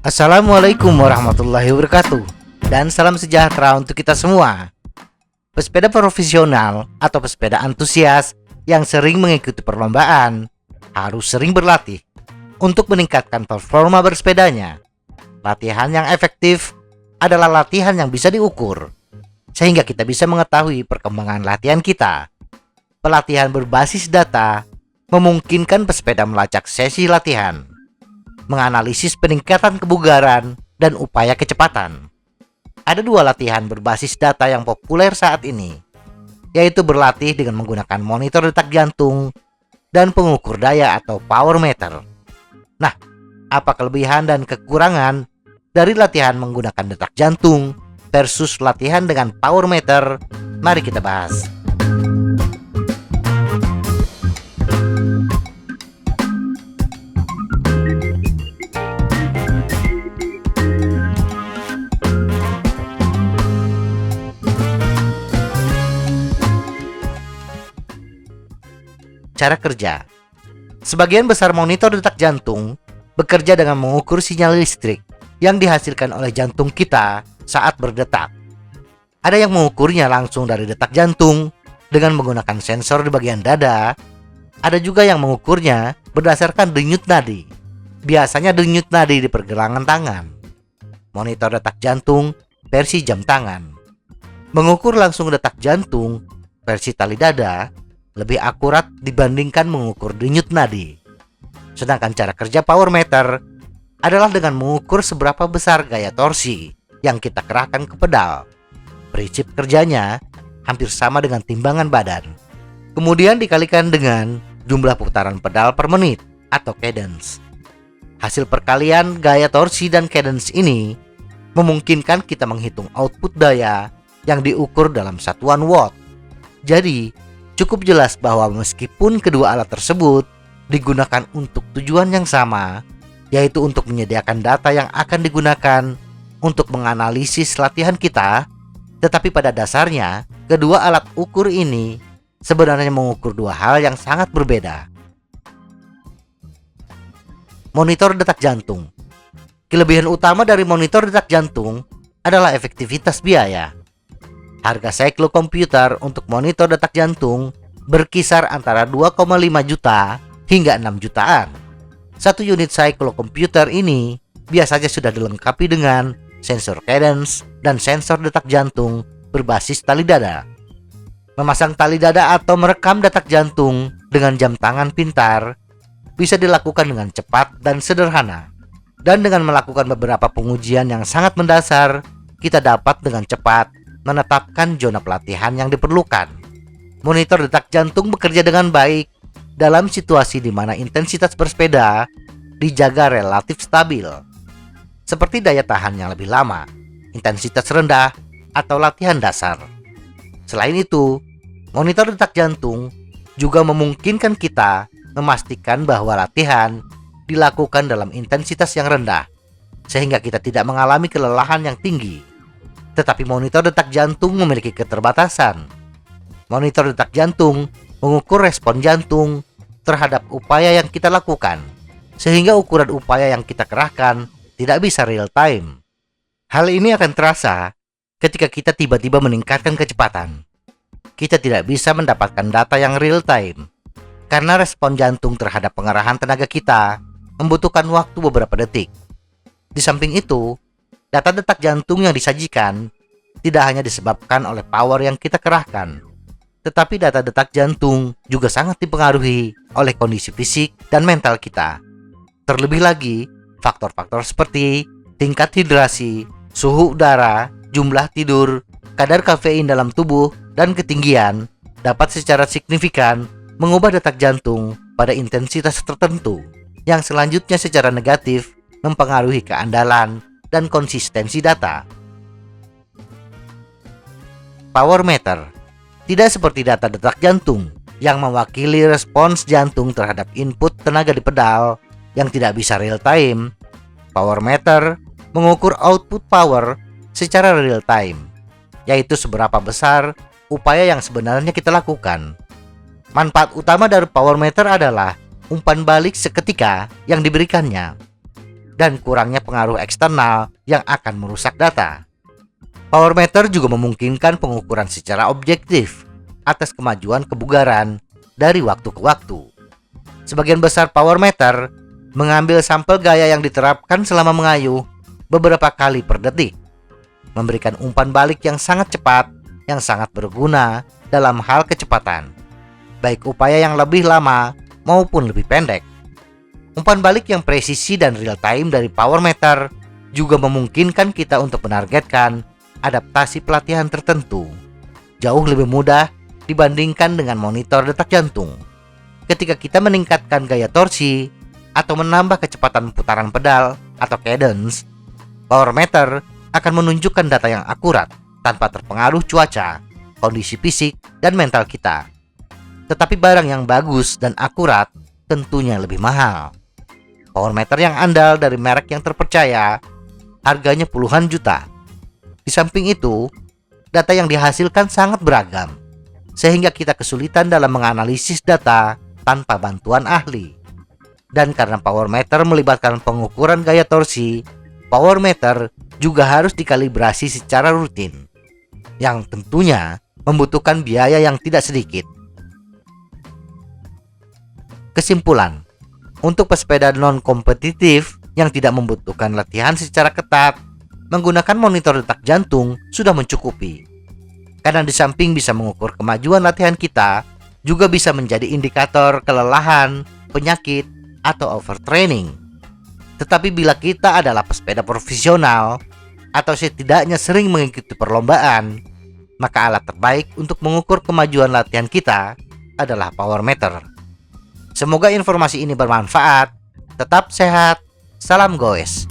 Assalamualaikum warahmatullahi wabarakatuh, dan salam sejahtera untuk kita semua. Pesepeda profesional atau pesepeda antusias yang sering mengikuti perlombaan harus sering berlatih untuk meningkatkan performa bersepedanya. Latihan yang efektif adalah latihan yang bisa diukur, sehingga kita bisa mengetahui perkembangan latihan kita. Pelatihan berbasis data memungkinkan pesepeda melacak sesi latihan, menganalisis peningkatan kebugaran, dan upaya kecepatan. Ada dua latihan berbasis data yang populer saat ini, yaitu berlatih dengan menggunakan monitor detak jantung dan pengukur daya atau power meter. Nah, apa kelebihan dan kekurangan dari latihan menggunakan detak jantung versus latihan dengan power meter? Mari kita bahas. Cara kerja. Sebagian besar monitor detak jantung bekerja dengan mengukur sinyal listrik yang dihasilkan oleh jantung kita saat berdetak. Ada yang mengukurnya langsung dari detak jantung dengan menggunakan sensor di bagian dada. Ada juga yang mengukurnya berdasarkan denyut nadi. Biasanya denyut nadi di pergelangan tangan. Monitor detak jantung versi jam tangan. Mengukur langsung detak jantung versi tali dada lebih akurat dibandingkan mengukur denyut nadi. Sedangkan cara kerja power meter adalah dengan mengukur seberapa besar gaya torsi yang kita kerahkan ke pedal. Prinsip kerjanya hampir sama dengan timbangan badan. Kemudian dikalikan dengan jumlah putaran pedal per menit atau cadence. Hasil perkalian gaya torsi dan cadence ini memungkinkan kita menghitung output daya yang diukur dalam satuan watt. Jadi, cukup jelas bahwa meskipun kedua alat tersebut digunakan untuk tujuan yang sama, yaitu untuk menyediakan data yang akan digunakan untuk menganalisis latihan kita, tetapi pada dasarnya kedua alat ukur ini sebenarnya mengukur dua hal yang sangat berbeda. Monitor detak jantung. Kelebihan utama dari monitor detak jantung adalah efektivitas biaya. Harga cyclokomputer untuk monitor detak jantung berkisar antara 2,5 juta hingga 6 jutaan. Satu unit cyclokomputer ini biasanya sudah dilengkapi dengan sensor cadence dan sensor detak jantung berbasis tali dada. Memasang tali dada atau merekam detak jantung dengan jam tangan pintar bisa dilakukan dengan cepat dan sederhana. Dan dengan melakukan beberapa pengujian yang sangat mendasar, kita dapat dengan cepat menetapkan zona pelatihan yang diperlukan. Monitor detak jantung bekerja dengan baik dalam situasi di mana intensitas bersepeda dijaga relatif stabil, seperti daya tahan yang lebih lama, intensitas rendah, atau latihan dasar. Selain itu, monitor detak jantung juga memungkinkan kita memastikan bahwa latihan dilakukan dalam intensitas yang rendah, sehingga kita tidak mengalami kelelahan yang tinggi. Tetapi monitor detak jantung memiliki keterbatasan. Monitor detak jantung mengukur respon jantung terhadap upaya yang kita lakukan, sehingga ukuran upaya yang kita kerahkan tidak bisa real time. Hal ini akan terasa ketika kita tiba-tiba meningkatkan kecepatan. Kita tidak bisa mendapatkan data yang real time, karena respon jantung terhadap pengerahan tenaga kita membutuhkan waktu beberapa detik. Di samping itu, data detak jantung yang disajikan tidak hanya disebabkan oleh power yang kita kerahkan, tetapi data detak jantung juga sangat dipengaruhi oleh kondisi fisik dan mental kita. Terlebih lagi, faktor-faktor seperti tingkat hidrasi, suhu udara, jumlah tidur, kadar kafein dalam tubuh, dan ketinggian dapat secara signifikan mengubah detak jantung pada intensitas tertentu, yang selanjutnya secara negatif mempengaruhi keandalan dan konsistensi data. Power meter tidak seperti data detak jantung yang mewakili respons jantung terhadap input tenaga di pedal yang tidak bisa real time. Power meter mengukur output power secara real time, yaitu seberapa besar upaya yang sebenarnya kita lakukan. Manfaat utama dari power meter adalah umpan balik seketika yang diberikannya dan kurangnya pengaruh eksternal yang akan merusak data. Power meter juga memungkinkan pengukuran secara objektif atas kemajuan kebugaran dari waktu ke waktu. Sebagian besar power meter mengambil sampel gaya yang diterapkan selama mengayuh beberapa kali per detik, memberikan umpan balik yang sangat cepat yang sangat berguna dalam hal kecepatan, baik upaya yang lebih lama maupun lebih pendek. Umpan balik yang presisi dan real time dari power meter juga memungkinkan kita untuk menargetkan adaptasi pelatihan tertentu jauh lebih mudah dibandingkan dengan monitor detak jantung. Ketika kita meningkatkan gaya torsi atau menambah kecepatan putaran pedal atau cadence, power meter akan menunjukkan data yang akurat tanpa terpengaruh cuaca, kondisi fisik, dan mental kita. Tetapi barang yang bagus dan akurat tentunya lebih mahal. Power meter yang andal dari merek yang terpercaya harganya puluhan juta. Di samping itu, data yang dihasilkan sangat beragam, sehingga kita kesulitan dalam menganalisis data tanpa bantuan ahli. Dan karena power meter melibatkan pengukuran gaya torsi, power meter juga harus dikalibrasi secara rutin, yang tentunya membutuhkan biaya yang tidak sedikit. Kesimpulan, untuk pesepeda non-kompetitif yang tidak membutuhkan latihan secara ketat, menggunakan monitor detak jantung sudah mencukupi. Karena di samping bisa mengukur kemajuan latihan kita, juga bisa menjadi indikator kelelahan, penyakit, atau overtraining. Tetapi bila kita adalah pesepeda profesional atau setidaknya sering mengikuti perlombaan, maka alat terbaik untuk mengukur kemajuan latihan kita adalah power meter. Semoga informasi ini bermanfaat. Tetap sehat. Salam goes.